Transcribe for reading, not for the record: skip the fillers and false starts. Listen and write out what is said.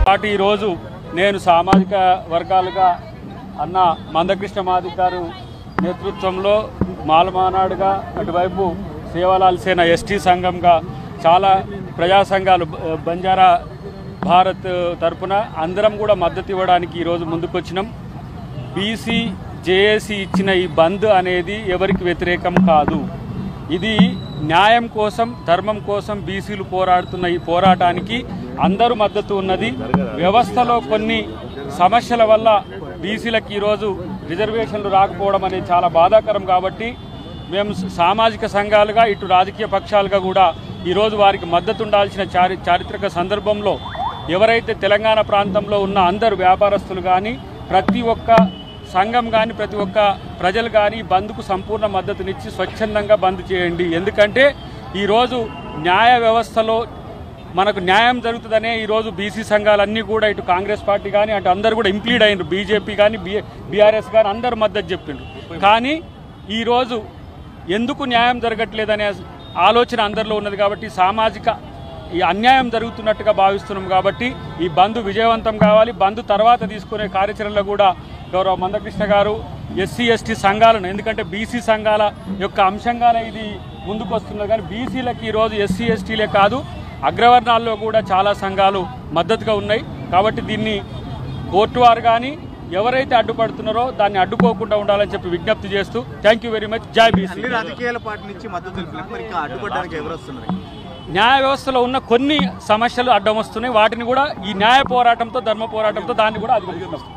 పాటు ఈరోజు నేను సామాజిక వర్గాలుగా అన్న మందకృష్ణ మాదిక్ గారు నేతృత్వంలో మాలమానాడుగా అటువైపు సేవలాల్ సేన ఎస్టీ సంఘంగా చాలా ప్రజా సంఘాలు బంజారా భారత్ తరపున అందరం కూడా మద్దతు ఇవ్వడానికి ఈరోజు ముందుకొచ్చినాం. బీసీ జేఏసీ ఇచ్చిన ఈ బంద్ అనేది ఎవరికి వ్యతిరేకం కాదు. ఇది న్యాయం కోసం ధర్మం కోసం బీసీలు పోరాడుతున్న ఈ పోరాటానికి అందరూ మద్దతు ఉన్నది. వ్యవస్థలో కొన్ని సమస్యల వల్ల బీసీలకు ఈరోజు రిజర్వేషన్లు రాకపోవడం అనేది చాలా బాధాకరం. కాబట్టి మేము సామాజిక సంఘాలుగా ఇటు రాజకీయ పక్షాలుగా కూడా ఈరోజు వారికి మద్దతు ఉండాల్సిన చారిత్రక సందర్భంలో ఎవరైతే తెలంగాణ ప్రాంతంలో ఉన్న అందరు వ్యాపారస్తులు కానీ ప్రతి ఒక్క సంఘం కానీ ప్రతి ఒక్క ప్రజలు కానీ బంద్కు సంపూర్ణ మద్దతునిచ్చి స్వచ్ఛందంగా బంద్ చేయండి. ఎందుకంటే ఈరోజు న్యాయ వ్యవస్థలో మనకు న్యాయం జరుగుతుందనే ఈరోజు బీసీ సంఘాలన్నీ కూడా ఇటు కాంగ్రెస్ పార్టీ కానీ అటు అందరు కూడా ఇంప్లీడ్ అయినారు. బీజేపీ కానీ బీఆర్ఎస్ కానీ అందరు మద్దతు చెప్పిండ్రు. కానీ ఈరోజు ఎందుకు న్యాయం జరగట్లేదనే ఆలోచన అందరిలో ఉన్నది. కాబట్టి సామాజిక ఈ అన్యాయం జరుగుతున్నట్టుగా భావిస్తున్నాం. కాబట్టి ఈ బంద్ విజయవంతం కావాలి. బంద్ తర్వాత తీసుకునే కార్యాచరణలో కూడా గౌరవ మందకృష్ణ గారు ఎస్సీ ఎస్టీ సంఘాలను, ఎందుకంటే బీసీ సంఘాల యొక్క అంశంగానే ఇది ముందుకు వస్తున్నది. కానీ బీసీలకు ఈరోజు ఎస్సీ ఎస్టీలే కాదు అగ్రవర్ణాల్లో కూడా చాలా సంఘాలు మద్దతుగా ఉన్నాయి. కాబట్టి దీన్ని కోర్టు వారు కానీ ఎవరైతే అడ్డుపడుతున్నారో దాన్ని అడ్డుకోకుండా ఉండాలని చెప్పి విజ్ఞప్తి చేస్తూ థ్యాంక్ యూ వెరీ మచ్. జై బీసీ. రాజకీయాల పార్టీ నుంచి మద్దతు అడ్డుపడడానికి ఎవరు వస్తున్నారు? న్యాయ వ్యవస్థలో ఉన్న కొన్ని సమస్యలు అడ్డం వస్తున్నాయి. వాటిని కూడా ఈ న్యాయ పోరాటంతో ధర్మ పోరాటంతో దాన్ని కూడా అధిగమిస్తున్నాం.